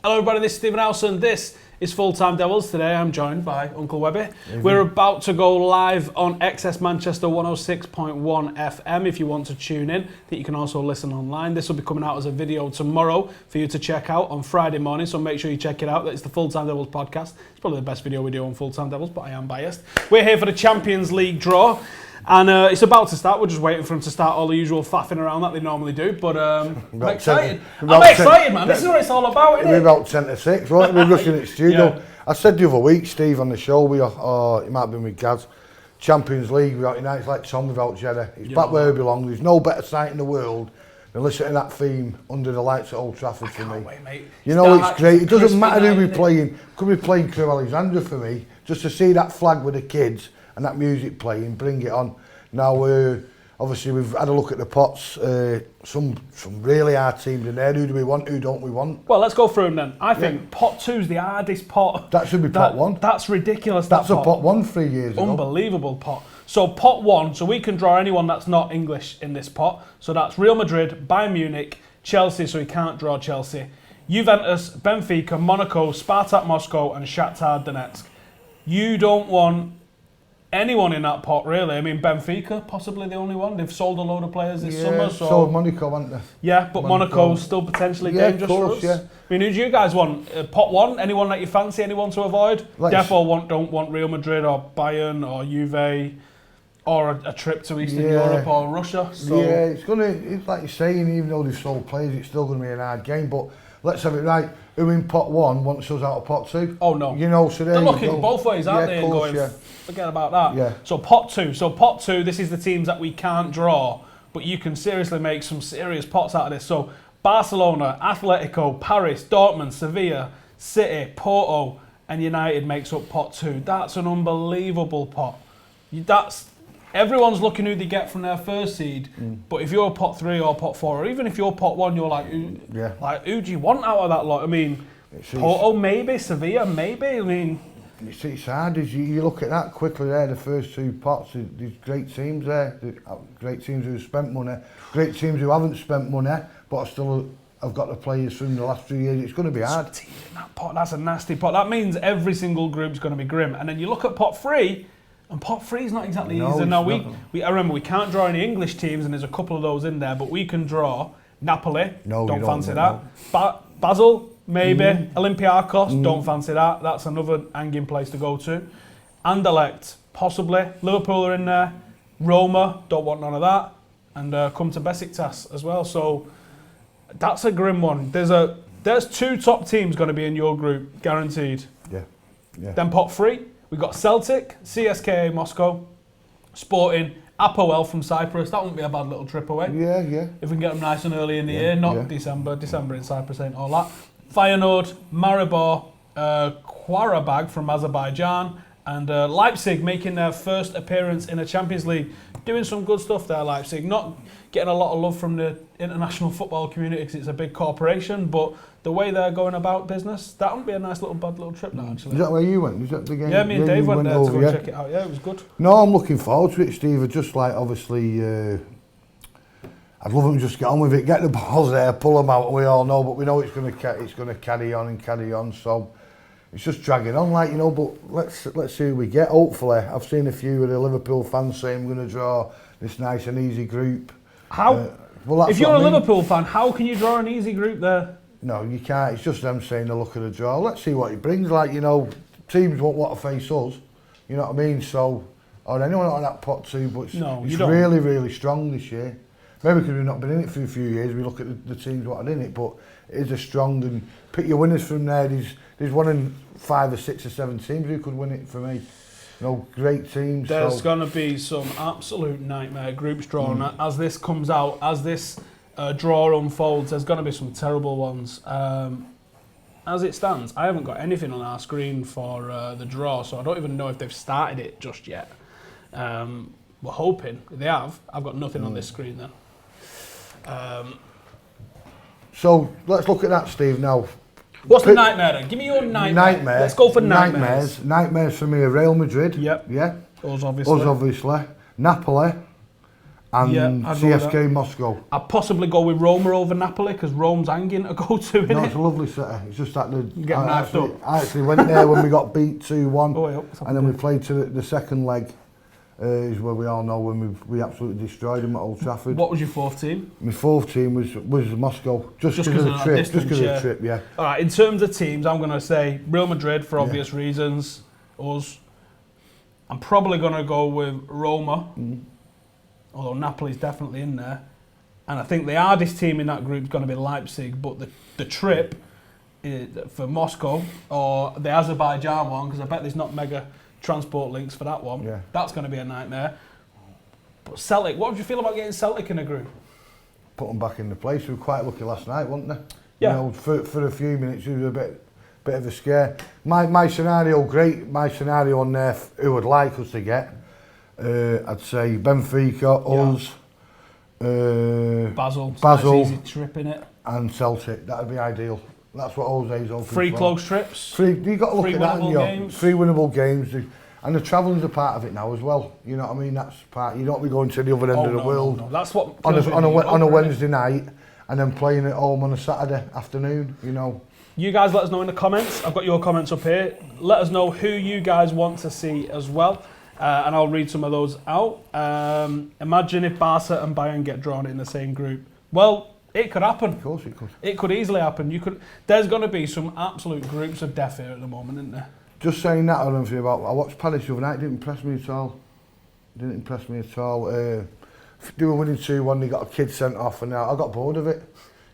Hello everybody, this is Stephen Howson. This is Full Time Devils. Today I'm joined by Uncle Webby. We're about to go live on XS Manchester 106.1 FM if you want to tune in. I think you can also listen online. This will be coming out as a video tomorrow for you to check out on Friday morning, so make sure you check it out. It's the Full Time Devils podcast. It's probably the best video we do on Full Time Devils, but I am biased. We're here for the Champions League draw. And it's about to start. We're just waiting for them to start all the usual faffing around that they normally do. But I'm excited. I'm excited, man. This is what it's all about, isn't it? We're about 10 to 6, right? We're rushing at studio. Yeah. I said the other week, Steve, on the show, it might have been with Gaz, Champions League without United, it's like Tom without Jeddah. It's back where it belongs. There's no better sight in the world than listening to that theme under the lights at Old Trafford for me. Wait, mate. You know, it's great. It doesn't matter who we're playing. Could be playing Crew Alexandra for me. Just to see that flag with the kids and that music playing, bring it on. Now, obviously, we've had a look at the pots. Some really hard teams in there. Who do we want? Who don't we want? Well, let's go through them then. I think pot 2 is the hardest pot. That should be pot 1. That's ridiculous. That's a pot 1 3 years ago. Unbelievable pot. So pot 1, so we can draw anyone that's not English in this pot. So that's Real Madrid, Bayern Munich, Chelsea, so we can't draw Chelsea, Juventus, Benfica, Monaco, Spartak Moscow, and Shakhtar Donetsk. You don't want anyone in that pot, really. I mean, Benfica, possibly the only one. They've sold a load of players this summer. So Monaco, haven't they? Yeah, but Monaco's still potentially dangerous for us. Yeah. I mean, who do you guys want? Pot 1? Anyone that you fancy? Anyone to avoid? Don't want Real Madrid or Bayern or Juve or a trip to Eastern Europe or Russia. So. Yeah, it's like you're saying, even though they've sold players, it's still going to be an hard game. But let's have it right. Who in pot 1 wants us out of pot 2? Oh no. You know, so they're looking both ways, aren't they? Course, and going, forget about that. Yeah. So pot 2. So pot 2, this is the teams that we can't draw, but you can seriously make some serious pots out of this. So Barcelona, Atletico, Paris, Dortmund, Sevilla, City, Porto, and United makes up pot 2. That's an unbelievable pot. Everyone's looking who they get from their first seed, but if you're pot 3 or pot 4, or even if you're pot 1, you're like, who do you want out of that lot? I mean, Porto maybe, Sevilla maybe. I mean, it's hard as you look at that quickly there. The first 2 pots, there's great teams there, great teams who have spent money, great teams who haven't spent money, but I've got the players from the last 3 years. It's going to be hard. In that pot, that's a nasty pot. That means every single group's going to be grim. And then you look at pot 3. And pot 3 is not exactly easy. Now I remember we can't draw any English teams, and there's a couple of those in there, but we can draw Napoli. Don't fancy that. Basel, maybe. Olympiacos, don't fancy that. That's another hanging place to go to. Anderlecht, possibly. Liverpool are in there. Roma, don't want none of that. And come to Besiktas as well. So that's a grim one. There's 2 top teams going to be in your group, guaranteed. Yeah. Then pot 3. We've got Celtic, CSKA Moscow, Sporting, Apoel from Cyprus. That wouldn't be a bad little trip away. Yeah. If we can get them nice and early in the year, not December. December in Cyprus ain't all that. Feyenoord, Maribor, Qarabag from Azerbaijan, and Leipzig making their first appearance in a Champions League. Doing some good stuff there, Leipzig. Not getting a lot of love from the international football community because it's a big corporation, but the way they're going about business, that wouldn't be a nice bad little trip, that actually. Is that where you went? Is that the game? Yeah, me and Dave went there to go check it out. Yeah, it was good. No, I'm looking forward to it, Steve. Just like, obviously, I'd love them to just get on with it, get the balls there, pull them out, we all know, but we know it's going to carry on, so it's just dragging on, like, you know, but let's see who we get, hopefully. I've seen a few of the Liverpool fans saying we're going to draw this nice and easy group. How? If you're a Liverpool fan, how can you draw an easy group there? No, you can't. It's just them saying the look of the draw. Let's see what he brings. Like, you know, teams won't want to face us. You know what I mean? So, or anyone on that pot 2, but it's really, really strong this year. Maybe because we've not been in it for a few years, we look at the teams what are in it, but it is a strong, and pick your winners from there. There's one in 5 or 6 or 7 teams who could win it for me. You know, great teams. There's going to be some absolute nightmare groups drawn as this comes out, as this draw unfolds. There's going to be some terrible ones. As it stands, I haven't got anything on our screen for the draw, so I don't even know if they've started it just yet. We're hoping they have. I've got nothing on this screen then. So let's look at that, Steve. Now, what's the nightmare then? Give me your nightmare. Let's go for nightmares. Nightmares for me are Real Madrid. Yep. Yeah. Us obviously. Napoli. and CSK Moscow. I'd possibly go with Roma over Napoli because Rome's hanging to go to, innit? No, it's a lovely city. It's just that I actually went there when we got beat 2-1, and then we played to the second leg. Is where we all know when we absolutely destroyed them at Old Trafford. What was your fourth team? My fourth team was Moscow, just because of the trip. Just because of the trip, yeah. All right. In terms of teams, I'm going to say Real Madrid for obvious reasons. Us. I'm probably going to go with Roma, although Napoli's definitely in there. And I think the hardest team in that group is going to be Leipzig. But the trip for Moscow or the Azerbaijan one, because I bet there's not mega transport links for that one. Yeah. That's going to be a nightmare. But Celtic, what would you feel about getting Celtic in a group? Put them back in the place. We were quite lucky last night, weren't they? Yeah. You know, for a few minutes, it was a bit of a scare. My scenario, my scenario on there, who would like us to get, I'd say Benfica, us, Basel, nice easy trip in it, and Celtic. That would be ideal. That's what Jose's hoping for. 3 close trips. You got to look at that, games. 3 winnable games, and the travelling's a part of it now as well. You know what I mean? That's part. You don't be going to the other end of the world. No. That's what on a Wednesday night, and then playing at home on a Saturday afternoon. You know. You guys let us know in the comments. I've got your comments up here. Let us know who you guys want to see as well, and I'll read some of those out. Imagine if Barca and Bayern get drawn in the same group. Well, it could happen. Of course it could. It could easily happen. There's going to be some absolute groups of death here at the moment, isn't there? Just saying that, I don't know if I watched Palace the other night. Didn't impress me at all. They were winning 2-1. They got a kid sent off, and I got bored of it.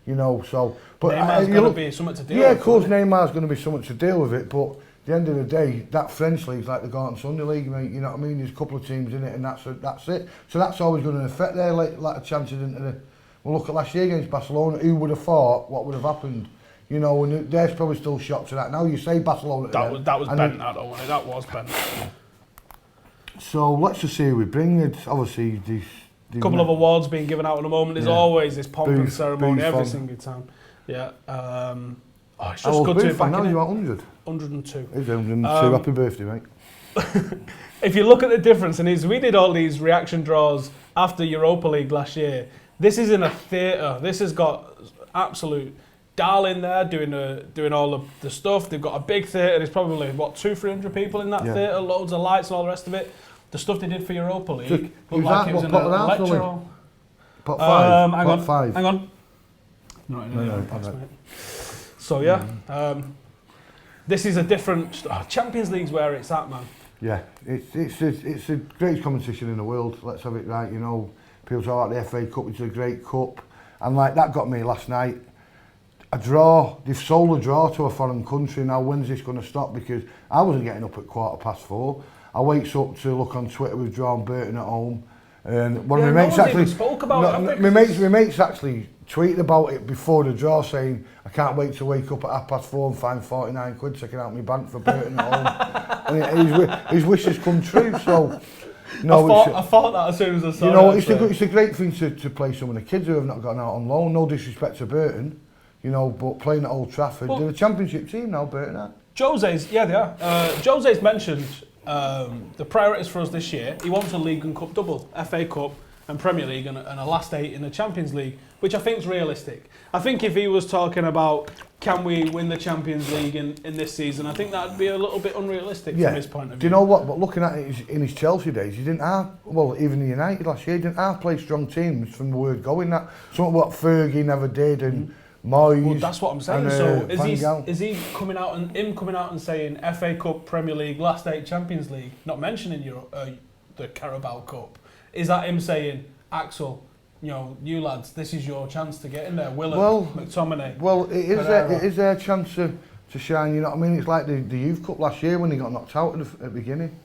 You know, so. But Neymar's going to be something to deal with. Yeah, of course, Neymar's going to be something to deal with it. But at the end of the day, that French league's like the Garden Sunday League, mate. You know what I mean? There's a couple of teams in it, and that's it. So that's always going to affect their chances into the. Well, look at last year against Barcelona. Who would have thought what would have happened? You know, and they're probably still shocked to that. Now you say Barcelona. That was bent. That was bent. So let's just see who we bring. It's obviously a couple of awards being given out at the moment. There's always this pomp and ceremony every single time. Yeah. It's just good to be back in it. You're at 100. 102. It's 102. Happy birthday, mate. If you look at the difference, and we did all these reaction draws after Europa League last year. This is in a theatre. This has got absolute Darlin there doing all of the stuff. They've got a big theatre. There's probably, 200-300 people in that theatre, loads of lights and all the rest of it. The stuff they did for Europa League looked like it was in a lecture hall. Pot 5. Hang on. No. So yeah, this is a different... Champions League's where it's at, man. Yeah, it's the greatest competition in the world. Let's have it right, you know. People talk about the FA Cup, which is a great cup. And like that got me last night. A draw, they've sold a draw to a foreign country. Now when's this going to stop? Because I wasn't getting up at 4:15. I wakes up to look on Twitter, we've drawn Burton at home. And one of my mates actually spoke about it. My mates actually tweeted about it before the draw, saying, I can't wait to wake up at 4:30 and find 49 quid taken out my bank for Burton at home. And his wishes come true, so... No, I thought that as soon as I saw it. You know, it's a great thing to play some of the kids who have not gone out on loan. No disrespect to Burton, you know, but playing at Old Trafford, they're a championship team now, Burton are. They are. Jose's mentioned the priorities for us this year. He wants a League and Cup double, FA Cup and Premier League and a last 8 in the Champions League, which I think is realistic. I think if he was talking about can we win the Champions League in this season, I think that would be a little bit unrealistic from his point of view. Do you know what? But looking at it in his Chelsea days, he didn't have, well, even the United last year, he didn't have play strong teams from the word go in that. Something what Fergie never did and Moyes. Well, that's what I'm saying. So is he coming out and saying FA Cup, Premier League, last 8 Champions League, not mentioning the Carabao Cup? Is that him saying, Axel, you know, you lads, this is your chance to get in there, McTominay? Well, it is their chance to shine, you know what I mean? It's like the Youth Cup last year when they got knocked out at the beginning.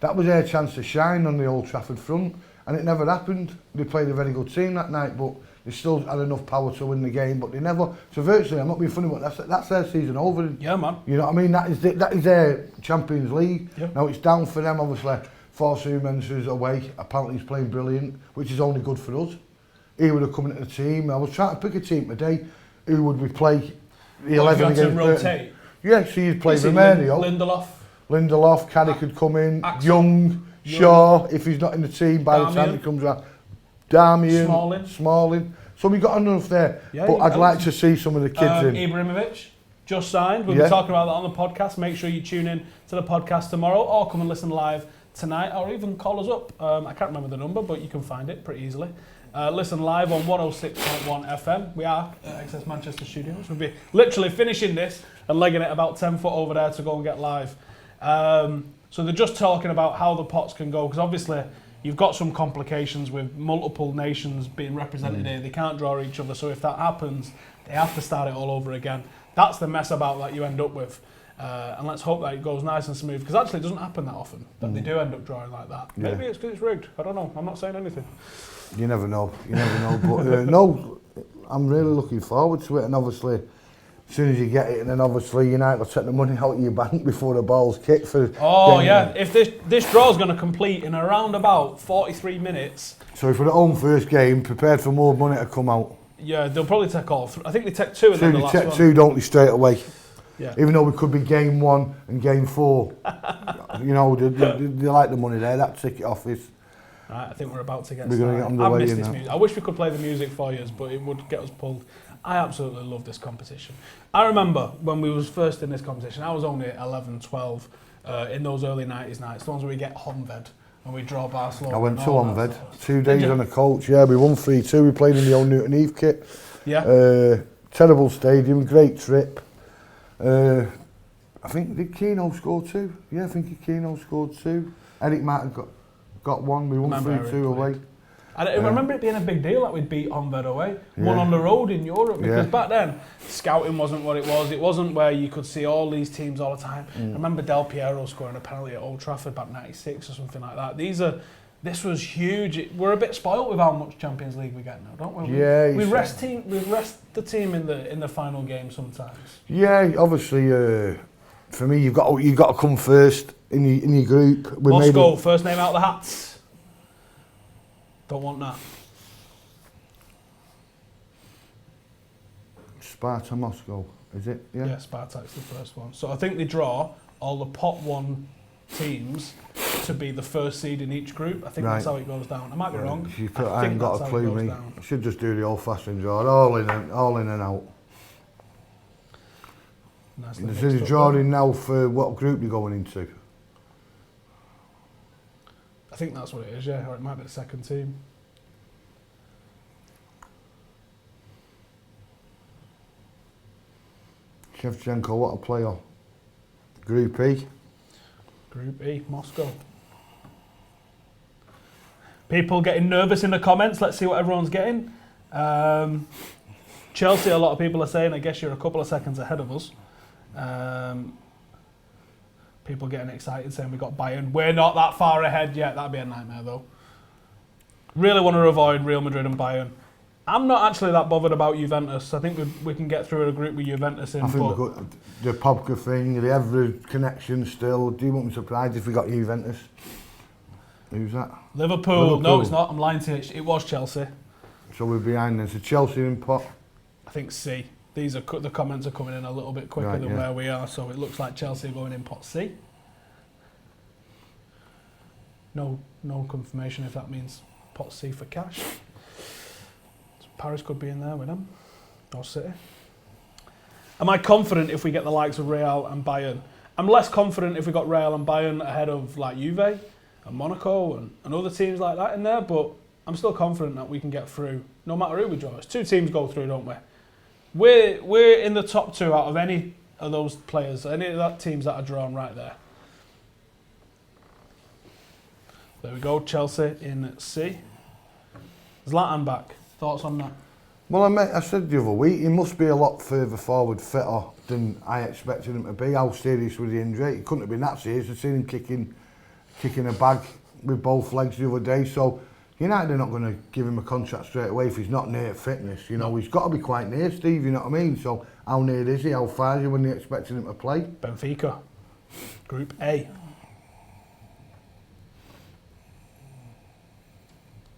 That was their chance to shine on the Old Trafford front, and it never happened. They played a very good team that night, but they still had enough power to win the game, but they never... So virtually, I'm not being funny, but that's their season over. Yeah, man. You know what I mean? That is their Champions League. Yeah. Now, it's down for them, obviously. Forsu Mensah's away. Apparently, he's playing brilliant, which is only good for us. He would have come into the team. I was trying to pick a team today who would we play the 11 against rotate? Yeah, so you'd play Romero. Lindelof, Caddy could come in. Axel. Young, Shaw, if he's not in the team by the time he comes around. Darmian, Smalling. So we got enough there. Yeah, but I'd like to see some of the kids in. Ibrahimovic just signed. We'll be talking about that on the podcast. Make sure you tune in to the podcast tomorrow, or come and listen live tonight, or even call us up. I can't remember the number, but you can find it pretty easily. Listen live on 106.1 FM. We are at XS Manchester Studios. We'll be literally finishing this and legging it about 10 foot over there to go and get live. So they're just talking about how the pots can go, because obviously you've got some complications with multiple nations being represented here. They can't draw each other, so if that happens, they have to start it all over again. That's the mess about that you end up with. And let's hope that it goes nice and smooth, because actually it doesn't happen that often that they do end up drawing like that. Yeah. Maybe it's because it's rigged. I don't know. I'm not saying anything. You never know. But no, I'm really looking forward to it. And obviously, as soon as you get it, and then obviously United will take the money out of your bank before the ball's kicked for. Oh yeah, if this draw's going to complete in around about 43 minutes. So if we're at home first game, prepared for more money to come out. Yeah, they'll probably take all. I think they take 2 and then the last one. They take 2, don't they, straight away? Yeah. Even though we could be game 1 and game 4, you know, they like the money there. That ticket office. Right, I think we're about to get started. We're going to get I underway. miss this music. I wish we could play the music for you, but it would get us pulled. I absolutely love this competition. I remember when we was first in this competition, I was only 11, 12 in those early 90s nights, the ones where we get Honved and we draw Barcelona. I went to Honved, 2 days on a coach. Yeah, we won 3-2. We played in the old Newton Heath kit. Yeah. Terrible stadium, great trip. I think, did Keno score 2? Yeah, I think Keno scored 2. Eric might have got 1. We won 3-2 away. I remember it being a big deal that we'd beat Honved away. Won on the road in Europe, because back then, scouting wasn't what it was. It wasn't where you could see all these teams all the time. I remember Del Piero scoring a penalty at Old Trafford back '96 or something like that. This was huge. We're a bit spoilt with how much Champions League we get now, don't we? Yeah. We rest the team in the final game sometimes. Yeah, obviously. For me, you've got to come first in your group. Moscow, first name out of the hats. Don't want that. Sparta Moscow, is it? Yeah. Yeah, Spartak's the first one. So I think they draw all the pot 1 teams to be the first seed in each group. I think that's how it goes down. I might be wrong. I ain't got a clue, me. I should just do the old-fashioned draw, all in and out. Is the drawing now for what group you're going into? I think that's what it is, yeah, or it might be the second team. Shevchenko, what a player. Group E. Group E, Moscow. People getting nervous in the comments. Let's see what everyone's getting. Chelsea, a lot of people are saying, I guess you're a couple of seconds ahead of us. People getting excited saying we got Bayern. We're not that far ahead yet. That'd be a nightmare though. Really want to avoid Real Madrid and Bayern. I'm not actually that bothered about Juventus. I think we can get through a group with Juventus in. I think we've got the Pogba thing, the Evra connection still. Do you want me surprised if we got Juventus? Who's that? Liverpool. No, it's not. I'm lying to you. It was Chelsea. So we're behind then. So Chelsea in pot? I think C. The comments are coming in a little bit quicker than where we are, so it looks like Chelsea are going in pot C. No confirmation if that means pot C for cash. So Paris could be in there with them, or City. Am I confident if we get the likes of Real and Bayern? I'm less confident if we got Real and Bayern ahead of like Juve and Monaco and other teams like that in there, but I'm still confident that we can get through no matter who we draw. It's 2 teams go through, don't we? We're in the top 2 out of any of those players, any of that teams that are drawn right there. There we go, Chelsea in C. Zlatan back. Thoughts on that? Well, I said the other week, he must be a lot further forward, fitter than I expected him to be. How serious was the injury? He couldn't have been that serious. I've seen him kicking a bag with both legs the other day. So United are not going to give him a contract straight away if he's not near fitness. You know, he's got to be quite near, Steve, you know what I mean? So how near is he? How far is he when they're expecting him to play? Benfica, Group A.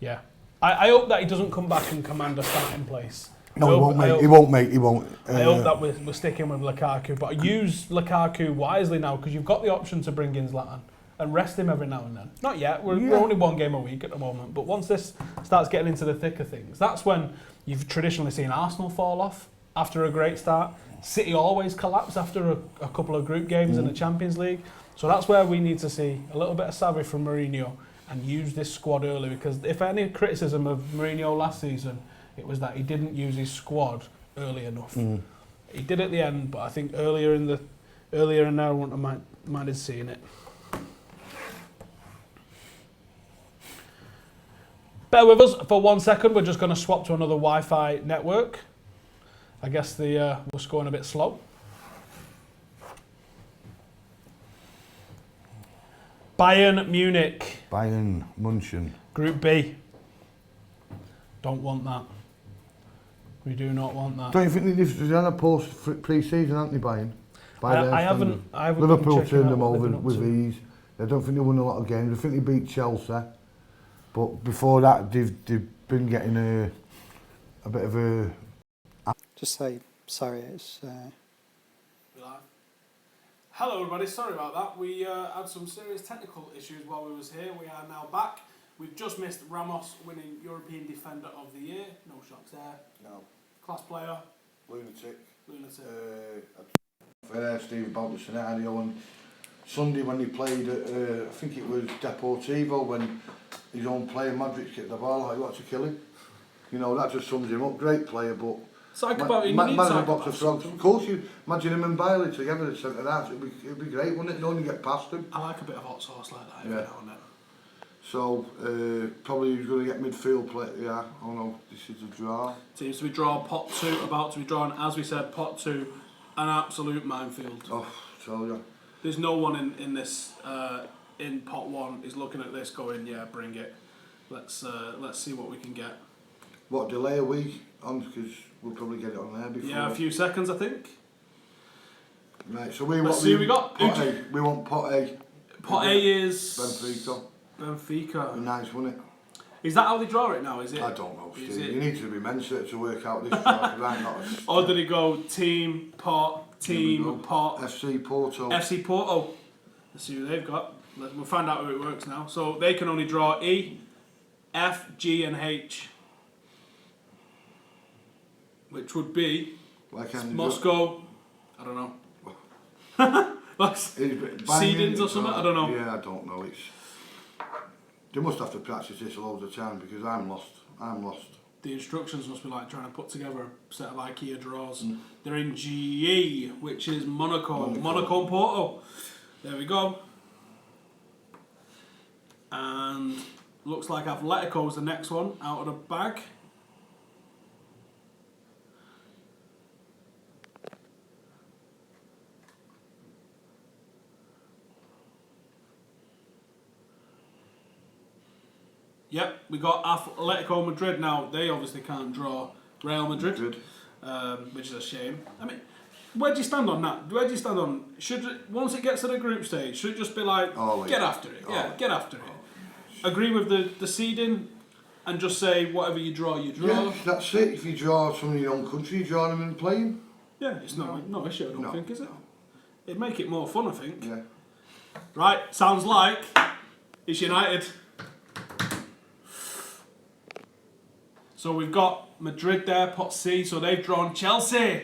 Yeah. I hope that he doesn't come back and command a starting place. No, he won't, mate. He won't, mate. He won't. I hope that we're sticking with Lukaku, but use Lukaku wisely now because you've got the option to bring in Zlatan. and rest him every now and then. Not yet. We're only one game a week at the moment. But once this starts getting into the thick of things, that's when you've traditionally seen Arsenal fall off after a great start. City always collapse after a couple of group games in the Champions League. So that's where we need to see a little bit of savvy from Mourinho and use this squad early. Because if any criticism of Mourinho last season, it was that he didn't use his squad early enough. He did at the end, but I think earlier in there I wouldn't have minded seeing it. Bear with us for 1 second. We're just going to swap to another Wi-Fi network. I guess we're going a bit slow. Bayern Munich. Bayern München. Group B. Don't want that. We do not want that. Don't you think they've done a post pre-season, haven't they, Bayern? I haven't Liverpool turned them over with ease. I don't think they won a lot of games. I think they beat Chelsea. But before that, they've been getting a bit of a... Just say, sorry, it's... Hello everybody, sorry about that. We had some serious technical issues while we was here. We are now back. We've just missed Ramos winning European Defender of the Year. No shocks there. No. Class player. Lunatic. Lunatic. Steve, about the scenario on Sunday when he played at, I think it was Deportivo, when his own player, Madrid, kicked the ball, like, he wanted to kill him. You know, that just sums him up. Great player, but... Psychopath, man in a box of frogs. Of course, you imagine him and Bailey together at centre half. It'd be great, wouldn't it? You only get past him. I like a bit of hot sauce like that every now and then. So, probably he's going to get midfield play. Yeah, oh no, this is a draw. Seems to be draw pot 2, about to be drawn. As we said, pot 2, an absolute minefield. Oh, tell you. There's no one in this, in pot 1 is looking at this going, yeah, bring it. Let's see what we can get. What delay are we on? Because we'll probably get it on there before. Yeah, a few seconds, I think. Right, so let's see what we got. Pot A. We want pot A. Pot A is Benfica. Nice, wasn't it? Is that how they draw it now? Is it? I don't know, Steve. You need to be mental to work out this draw. I'm not. Or did it go team, pot, FC Porto. FC Porto. Let's see who they've got. We'll find out how it works now. So they can only draw E, F, G, and H. Which would be Moscow, I don't know. Like seedings or something, I don't know. Yeah, I don't know. They must have to practice this loads of time because I'm lost. The instructions must be like trying to put together a set of IKEA drawers. They're in GE, which is Monaco and Porto. There we go. And looks like Atletico is the next one out of the bag. Yep, we got Atletico Madrid now. They obviously can't draw Real Madrid, which is a shame. I mean, where do you stand on that? Where do you stand on? Once it gets to the group stage, should it just be like, get after it? Yeah, get after it. Agree with the seeding and just say whatever you draw, you draw. Yeah, that's it. If you draw someone in your own country, you draw them and play them. Yeah, it's no issue, I don't think, is it? It'd make it more fun, I think. Yeah. Right, sounds like it's United. So we've got Madrid there, pot C, so they've drawn Chelsea.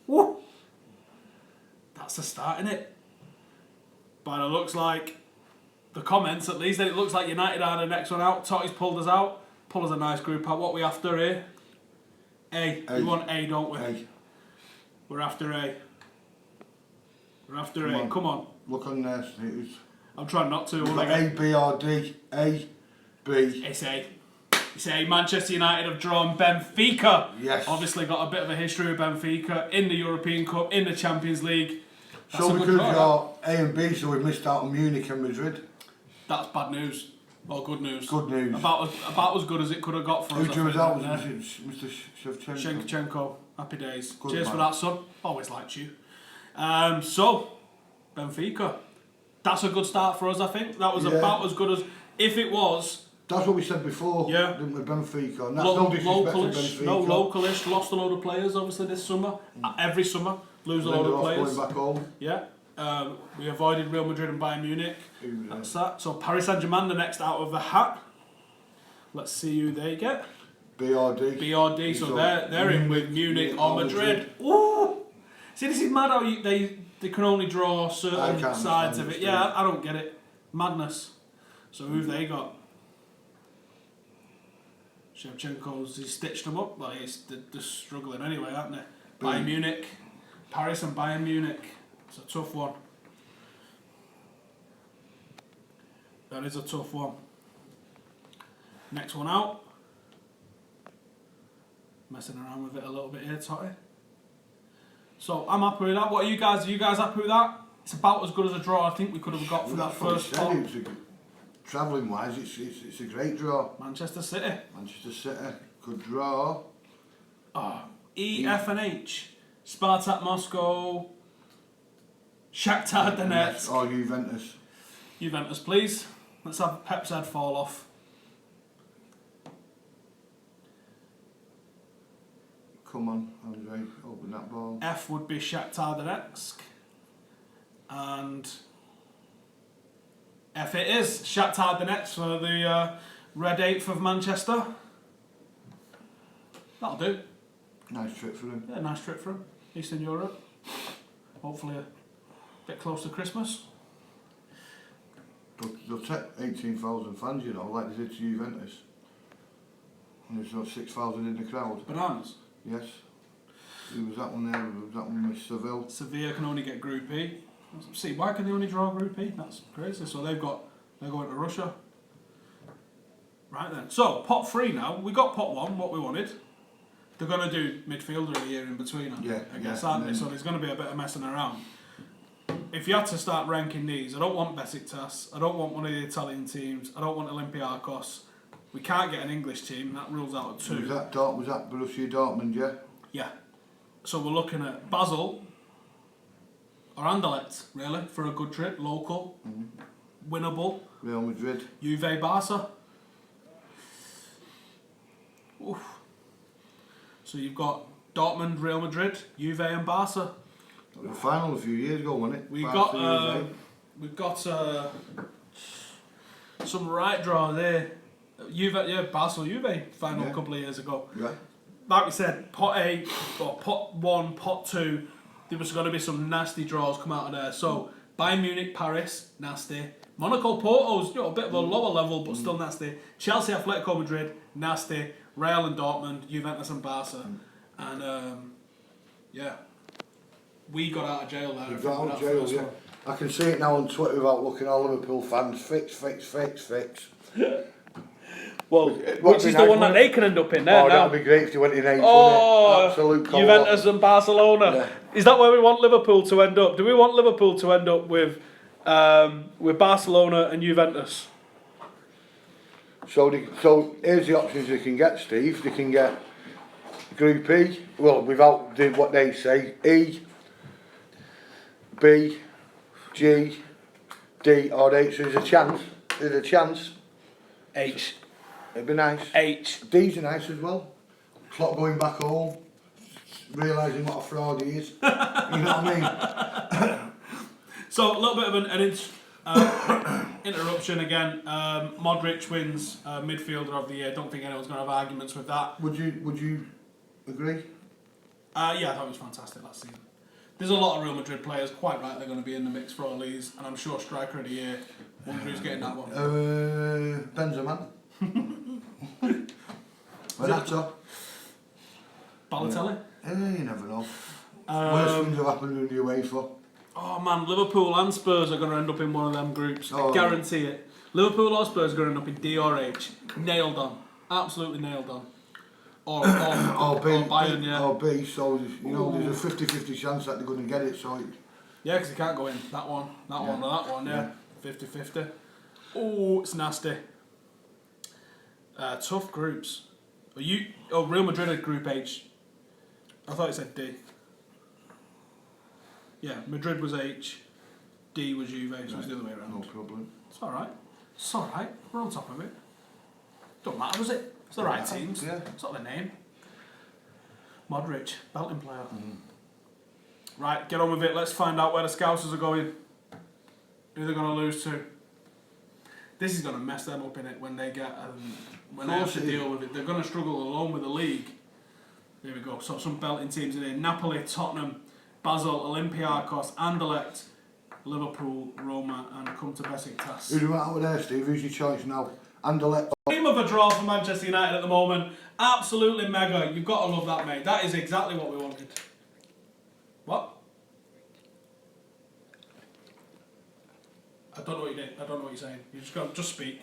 Woo! That's a start, isn't it? But it looks like, the comments at least, that it looks like United are the next one out. Totti's pulled us out. Pull us a nice group out. What are we after here? A. We want A, don't we? A. We're after A. We're after A. Come on. Look on there, Steve. I'm trying not to. A, B or D. A, B. It's A. It's A. Manchester United have drawn Benfica. Yes. Obviously got a bit of a history with Benfica in the European Cup, in the Champions League. So we could draw A and B, so we've missed out on Munich and Madrid. That's bad news. Or good news. Good news. About as good as it could have got for us. Who drew us out? Was it Mr. Shevchenko? Shevchenko. Happy days. Good Cheers man. for that, son. Always liked you. So, Benfica. That's a good start for us, I think. That was about as good as... If it was... That's what we said before, didn't we, Benfica? And that's no disrespect to Benfica. No, localish. Lost a load of players, obviously, this summer. Every summer, lose a load of players. Going back home. Yeah. We avoided Real Madrid and Bayern Munich. That's that. So Paris Saint-Germain, the next out of the hat. Let's see who they get. BRD. BRD, so they're in with Munich or Madrid. Ooh! See, this is mad how they can only draw certain sides of it. Yeah, I don't get it. Madness. So who've they got? Shevchenko's, he's stitched them up. Like they're struggling anyway, aren't they? Bayern Munich. Paris and Bayern Munich. It's a tough one. That is a tough one. Next one out. Messing around with it a little bit here, Totty. So I'm happy with that. What are you guys? Are you guys happy with that? It's about as good as a draw I think we could have got for that first pot. Travelling wise, it's a great draw. Manchester City. Manchester City. Good draw. E, F and H. Spartak Moscow. Shakhtar Donetsk. Or Juventus. Juventus, please. Let's have Pep's head fall off. Come on, Andre, open that ball. F would be Shakhtar Donetsk. And F it is. Shakhtar Donetsk for the Red 8th of Manchester. That'll do. Nice trip for him. Yeah, nice trip for him. Eastern Europe. Hopefully a bit close to Christmas. But they'll take 18,000 fans, you know, like they did to Juventus. And there's no 6,000 in the crowd. Bananas. Yes. Who was that one there? Was that one with Seville? Sevilla can only get Group E. See, why can they only draw Group E? That's crazy. So they're going to Russia. Right then. So, pot 3 now. We got pot 1, what we wanted. They're going to do midfielder of the year in between, I guess, aren't they? So there's going to be a bit of messing around. If you had to start ranking these, I don't want Besiktas. I don't want one of the Italian teams. I don't want Olympiacos. We can't get an English team. That rules out 2. Was that Borussia Dortmund, yeah? Yeah. So we're looking at Basel or Anderlecht, really, for a good trip, local, winnable. Real Madrid. Juve, Barca. Oof. So you've got Dortmund, Real Madrid, Juve and Barca. The final a few years ago, wasn't it? We've got some right draw there. Barca Juve final a couple of years ago. Yeah. Like we said, pot 8 or pot 1, pot 2, there was going to be some nasty draws come out of there. So Bayern Munich, Paris, nasty. Monaco, Porto's a bit of a lower level, but still nasty. Chelsea, Atletico Madrid, nasty. Real and Dortmund, Juventus and Barca, and we got out of jail there. We got out of jail, yeah. I can see it now on Twitter without looking at all Liverpool fans. Fix. Well, which is the one that they can end up in there now. That'd be great if they went in 8th, wouldn't it? Absolute Juventus and Barcelona. Yeah. Is that where we want Liverpool to end up? Do we want Liverpool to end up with Barcelona and Juventus? So here's the options they can get, Steve. They can get Group E, well, without doing what they say, E, B, G, D or H. So there's a chance. H. It'd be nice. H. D's are nice as well. Klopp going back home, realising what a fraud he is. You know what I mean? So a little bit of an interruption again. Modric wins midfielder of the year. Don't think anyone's going to have arguments with that. Would you agree? Yeah, I thought it was fantastic last season. There's a lot of Real Madrid players, quite right, they're going to be in the mix for all these, and I'm sure striker of the year, wonder who's getting that one. Benzema. Renato. Balotelli. You never know. Worst things have happened in the Uefa. Oh man, Liverpool and Spurs are going to end up in one of them groups. I guarantee it. Liverpool or Spurs are going to end up in D or H. Nailed on. Absolutely nailed on. Or Bayern, yeah. Or B, so there's a 50-50 chance that they're going to get it. So yeah, because they can't go in that one, or that one, yeah. 50-50. Oh, it's nasty. Tough groups. Real Madrid at Group H. I thought it said D. Yeah, Madrid was H, D was Juve, so it's the other way around. No problem. It's alright. We're on top of it. Don't matter, does it? It's the right teams. Yeah. It's not the name. Modric, belting player. Right, get on with it. Let's find out where the Scousers are going. Who they're going to lose to. This is going to mess them up in it when they get when they have to deal with it. They're going to struggle alone with the league. There we go. So some belting teams in here: Napoli, Tottenham, Basel, Olympiacos, Anderlecht, Liverpool, Roma, and come to Besiktas. Who do you want out with there, Steve? Who's your choice now? Anderlecht. Dream of a draw for Manchester United at the moment. Absolutely mega. You've got to love that, mate. That is exactly what we wanted. What? I don't know what you did. I don't know what you're saying. You just speak.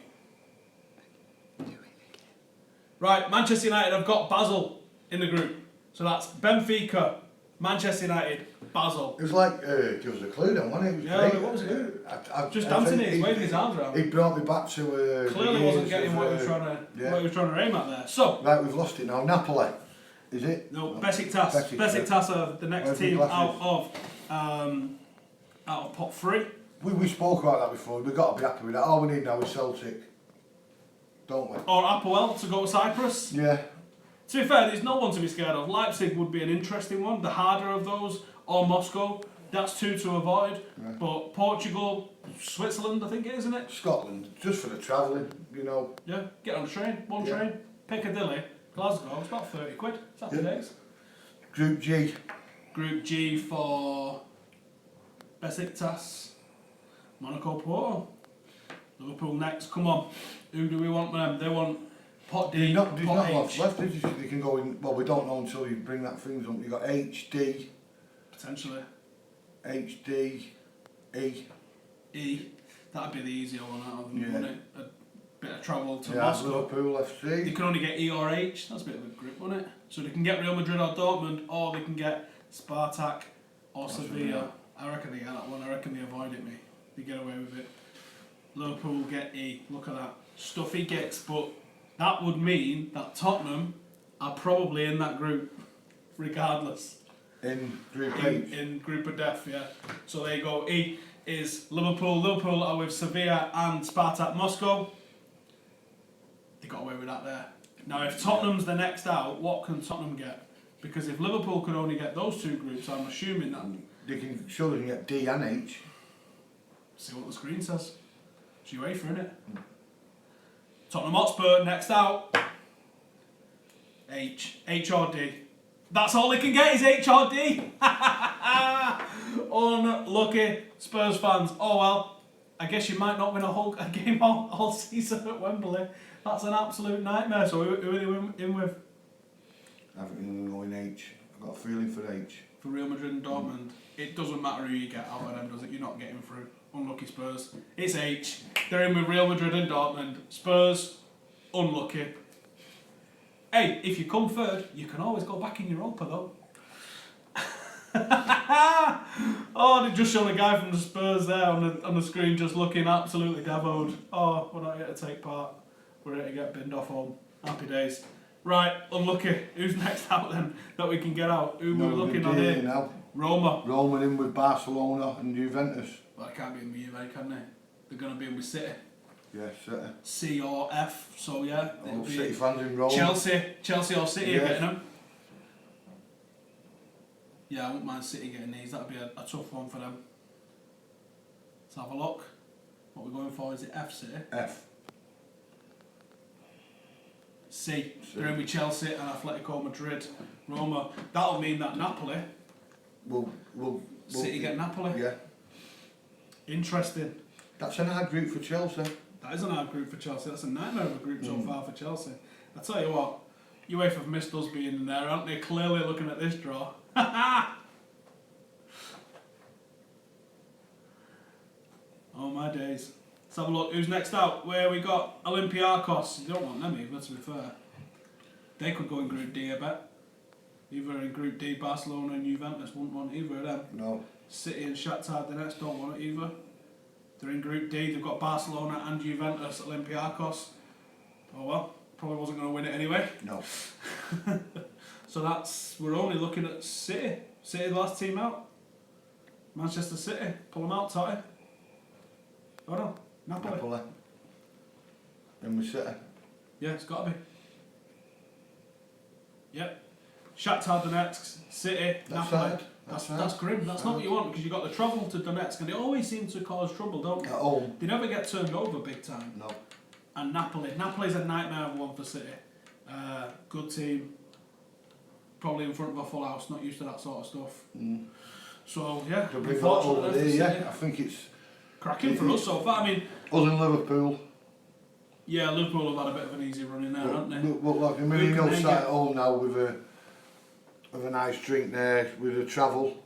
Right, Manchester United have got Basel in the group. So that's Benfica, Manchester United, Basel. It was like, give us a clue then, wasn't it? It was yeah, great. What was it? Just dancing it, he's waving his arms around. He brought me back to... Clearly wasn't getting what he was trying to aim at there. So, right, we've lost it now. Napoli, is it? No, Besiktas. Besiktas are the next team out of pot 3. We spoke about that before. We've got to be happy with that. All we need now is Celtic, don't we? Or Apoel to go to Cyprus. Yeah. To be fair, there's no one to be scared of. Leipzig would be an interesting one, the harder of those, or Moscow. That's 2 to avoid. Yeah. But Portugal, Switzerland, I think it is, isn't it? Scotland, just for the travelling, you know. Yeah, get on a train, train, Piccadilly, Glasgow, it's about 30 quid, Saturdays. Yeah. Group G. Group G for Besiktas, Monaco, Porto. Liverpool next, come on. Who do we want with them? They want pot D, there's pot not H. lots left, they can go in, well, we don't know until you bring that things up. You've got H, D. Potentially. H, D, E. E. That'd be the easier one out of them, wouldn't it? A bit of travel to yeah, Moscow. Liverpool, FC. They can only get E or H. That's a bit of a grip, wouldn't it? So they can get Real Madrid or Dortmund, or they can get Spartak or Sevilla. I reckon they get that one. I reckon they avoid it, mate. They get away with it. Liverpool get E. Look at that. Stuffy gets, but that would mean that Tottenham are probably in that group, regardless. In Group H? In Group of Death, yeah. So there you go. E is Liverpool. Liverpool are with Sevilla and Spartak Moscow. They got away with that there. Now, if Tottenham's the next out, what can Tottenham get? Because if Liverpool could only get those 2 groups, I'm assuming that... They can surely get D and H. See what the screen says. It's Uefa, innit? Tottenham Hotspur, next out. H. H or D. That's all they can get is H or D. Unlucky Spurs fans. Oh well, I guess you might not win a game all season at Wembley. That's an absolute nightmare. So who are they in with? I think they're going H. I've got a feeling for H. For Real Madrid and Dortmund. It doesn't matter who you get out of them, does it? You're not getting through. Unlucky Spurs. It's H. They're in with Real Madrid and Dortmund. Spurs, unlucky. Hey, if you come third, you can always go back in Europa though. Oh, they just showed a guy from the Spurs there on the screen just looking absolutely davoed. Oh, we're not here to take part. We're here to get binned off home. Happy days. Right, unlucky. Who's next out then that we can get out? Who we're looking on here? Now. Roma. Roma in with Barcelona and Juventus. Well, they can't be in with Juve, can they? They're going to be in with City. Yeah, City. C or F, so yeah. Oh, City fans in Roma. Chelsea or City are getting them. Yeah, I wouldn't mind City getting these. That'd be a tough one for them. Let's have a look. What we're going for is it F City? F. C. They're in with Chelsea and Atletico Madrid. Roma. That'll mean that Napoli. City get Napoli. Yeah. Interesting. That's an hard group for Chelsea. That is an hard group for Chelsea. That's a nightmare of a group so far for Chelsea. I tell you what, UEFA have missed us being in there, aren't they? Clearly looking at this draw. Oh my days. Let's have a look. Who's next out? Where we got Olympiacos. You don't want them either, to be fair. They could go in Group D, I bet. Either in Group D, Barcelona and Juventus wouldn't want either of them. No. City and Shakhtar Donetsk don't want it either. They're in Group D, they've got Barcelona and Juventus, Olympiacos. Oh well, probably wasn't going to win it anyway. No. So we're only looking at City. City the last team out. Manchester City, pull them out, Totty. Oh no, Napoli. In with City. Yeah, it's got to be. Yep. Shakhtar Donetsk, City, That's Napoli. side. That's grim. That's not what you want, because you've got the travel to Donetsk, and they always seem to cause trouble, don't they? At home. They never get turned over big time. No. And Napoli. Napoli's a nightmare of one for City. Good team. Probably in front of a full house, not used to that sort of stuff. So, yeah. They'll bring that over there, yeah. I think it's... cracking for us so far. I mean... Other than Liverpool. Yeah, Liverpool have had a bit of an easy run in there, haven't they? Look like Mourinho sat at home now with a nice drink there, with a travel.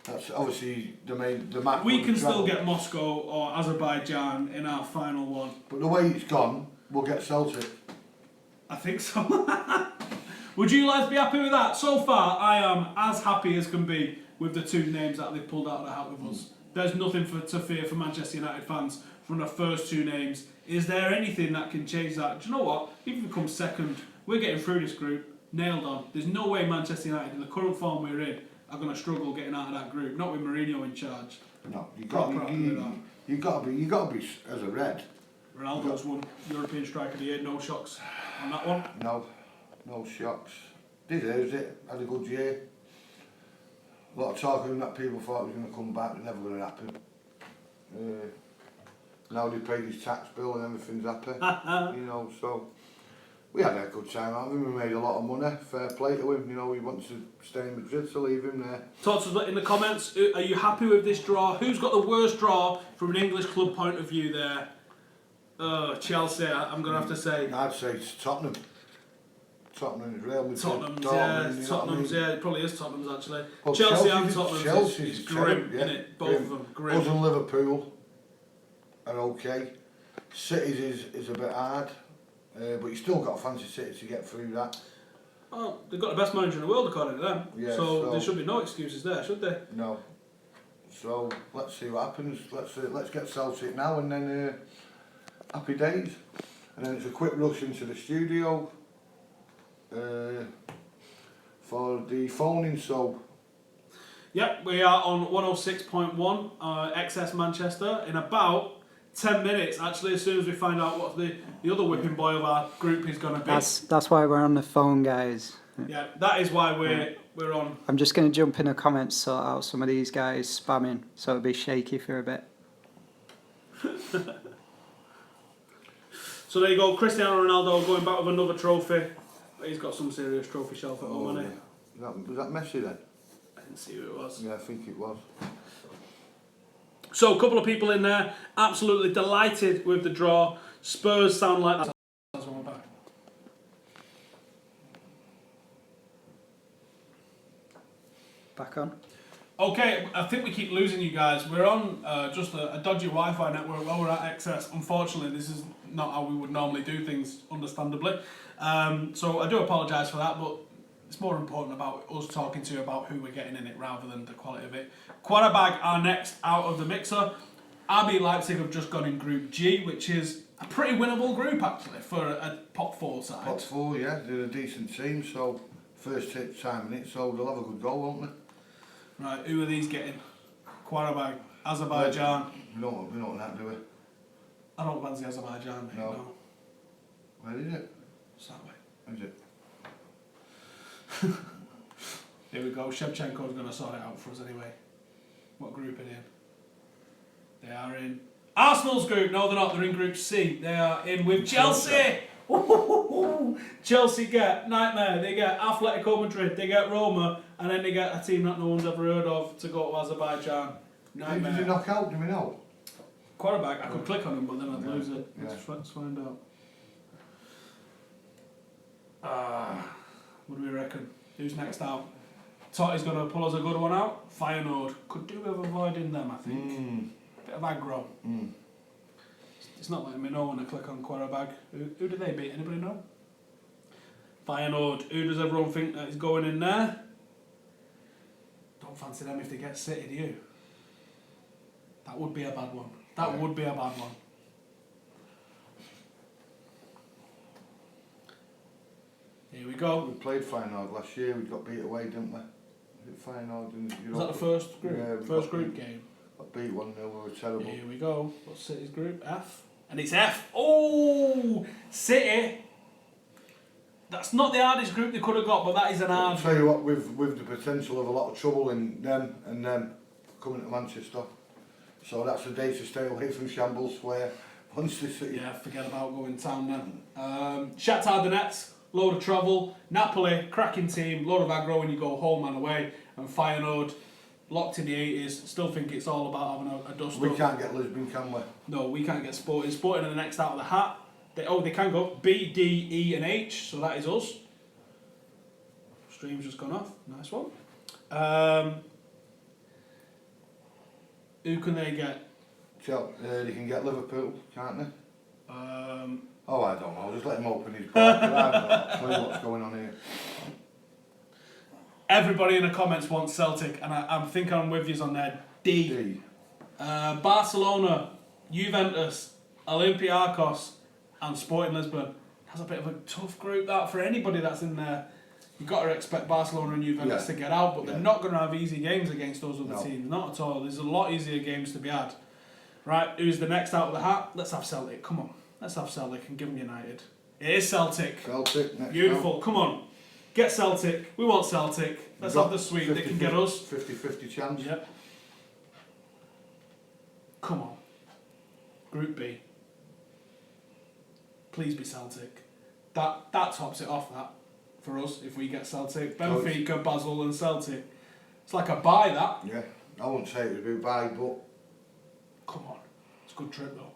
That's obviously the match. We can still get Moscow or Azerbaijan in our final one. But the way it's gone, we'll get Celtic. I think so. Would you guys be happy with that? So far, I am as happy as can be with the two names that they've pulled out of the hat with us. There's nothing to fear for Manchester United fans from the first two names. Is there anything that can change that? Do you know what? Even if we come second, we're getting through this group, nailed on. There's no way Manchester United, in the current form we're in, are going to struggle getting out of that group. Not with Mourinho in charge. No, you got to be as a red. Ronaldo's won European Striker of the Year. No shocks on that one. No shocks. Deserves it. Had a good year. A lot of talking that people thought he was going to come back. Never going to happen. Now they paid his tax bill and everything's happy. So we had a good time out of him. We made a lot of money. Fair play to him. He wants to stay in Madrid, so leave him there. Talk to us in the comments. Are you happy with this draw? Who's got the worst draw from an English club point of view there? Chelsea, I'm going to have to say. I'd say it's Tottenham. Tottenham is Real Madrid. Tottenham's, it probably is Tottenham's actually. Well, Chelsea and Tottenham's is grim, isn't it? Both of them, grim. Us and Liverpool are okay. City's is a bit hard, but you still got to fancy City to get through that. Well, they've got the best manager in the world according to them, so there should be no excuses there, should they? No. So let's see what happens. Let's get Celtic now and then happy days. And then it's a quick rush into the studio for the phoning. So yep, we are on 106.1 XS Manchester in about 10 minutes, actually, as soon as we find out what the other whipping boy of our group is going to be. That's why we're on the phone, guys. Yeah, that is why we're on. I'm just going to jump in the comments, sort out some of these guys spamming, so it'll be shaky for a bit. So there you go, Cristiano Ronaldo going back with another trophy. He's got some serious trophy shelf at home, hasn't he? Was that Messi then? I didn't see who it was. Yeah, I think it was. So a couple of people in there, absolutely delighted with the draw. Spurs sound like that's one back. Back on. Okay, I think we keep losing you guys. We're on just a dodgy Wi-Fi network while we're at XS. Unfortunately, this is not how we would normally do things, understandably. So I do apologise for that, but it's more important about us talking to you about who we're getting in it rather than the quality of it. Quarterbag are next out of the mixer. RB Leipzig have just gone in Group G, which is a pretty winnable group actually for a top 4 side. Top 4, yeah, they're a decent team, so first time in it, so they'll have a good goal, won't they? Right, who are these getting? Quarterbag, Azerbaijan. We don't want that, do we? I don't fancy Azerbaijan, mate, no. Where is it? It's that way. Is it? Here we go, Shevchenko's going to sort it out for us anyway. What group are they in? They are in Arsenal's group. No, they're not. They're in Group C. They are in with Chelsea. Chelsea get nightmare. They get Atletico Madrid. They get Roma, and then they get a team that no one's ever heard of to go to Azerbaijan. Nightmare. Who did he knock out? Do we know? Quarterback. I could click on him, but then I'd lose it. Yeah. Let's find out. What do we reckon? Who's next out? Totti's going to pull us a good one out. Feyenoord. Could do with avoiding them, I think. Bit of aggro. It's not letting me know when I click on Quarterbag. Who do they beat? Anybody know? Feyenoord. Who does everyone think that is going in there? Don't fancy them if they get City, do you? That would be a bad one. That would be a bad one. Here we go. We played Feyenoord last year. We got beat away, didn't we? Was it Feyenoord in Europe? Was that the first group? Yeah, first group game. Got beat 1-0. We were terrible. Here we go. What's City's group? F. And it's F. Oh, City. That's not the hardest group they could have got, but that is an hard. I'll tell you what, with the potential of a lot of trouble in them and them coming to Manchester. So that's a day to stay away from shambles where Manchester City. Yeah, forget about going town then. Shakhtar Donetsk, load of travel. Napoli, cracking team, load of aggro when you go home and away. And Feyenoord, locked in the 80s. Still think it's all about having a dust We up. can't get Lisbon, can we? No, we can't get Sporting. Sporting are the next out of the hat. They can go B, D, E and H, so that is us. Stream's just gone off. Nice one. Who can they get? They can get Liverpool, can't they? I don't know. Just let him open his book. I don't know what's going on here. Everybody in the comments wants Celtic, and I'm thinking I'm with you on there. D. Barcelona, Juventus, Olympiacos, and Sporting Lisbon. That's a bit of a tough group that for anybody that's in there. You've got to expect Barcelona and Juventus to get out, but they're not going to have easy games against those other teams. Not at all. There's a lot easier games to be had. Right, who's the next out of the hat? Let's have Celtic. Come on. Let's have Celtic and give them United. It is Celtic. Celtic, next Beautiful. Now. Come on. Get Celtic. We want Celtic. Let's have the sweep. They can get us. 50-50 chance. Yep. Come on. Group B. Please be Celtic. That tops it off, that, for us, if we get Celtic. Benfica, Basel and Celtic. It's like a bye, that. Yeah. I wouldn't say it would be a bye, but... Come on. It's a good trip, though.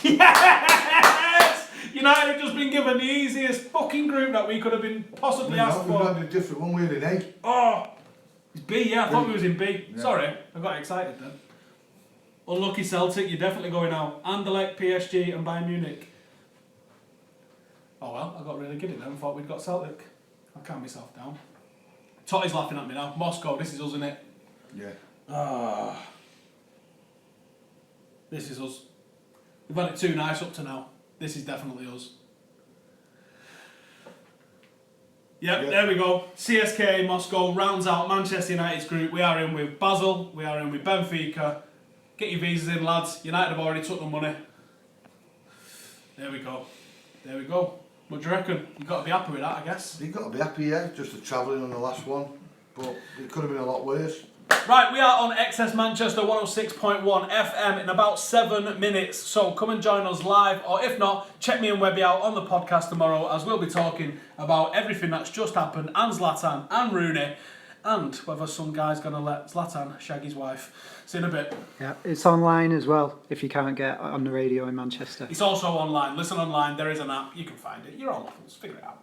Yes! United have just been given the easiest fucking group that we could have been possibly asked for. We've had a different one. We're in A. Oh! It's B, yeah. I thought we was in B. Yeah. Sorry. I got excited then. Unlucky Celtic, you're definitely going out. Anderlecht, PSG and Bayern Munich. Oh well, I got really giddy then and thought we'd got Celtic. I'll calm myself down. Totty's laughing at me now. Moscow, this is us, isn't it? Yeah. This is us. We've had it too nice up to now. This is definitely us. Yep, there we go. CSKA Moscow rounds out Manchester United's group. We are in with Basel. We are in with Benfica. Get your visas in, lads. United have already took the money. There we go. There we go. What do you reckon? You've got to be happy with that, I guess. You've got to be happy, yeah. Just the travelling on the last one. But it could have been a lot worse. Right, we are on XS Manchester 106.1 FM in about 7 minutes. So come and join us live, or if not, check me and Webby out on the podcast tomorrow as we'll be talking about everything that's just happened, and Zlatan and Rooney, and whether some guy's going to let Zlatan shag his wife. See you in a bit. Yeah, it's online as well if you can't get on the radio in Manchester. It's also online. Listen online. There is an app. You can find it. You're all levels. Figure it out.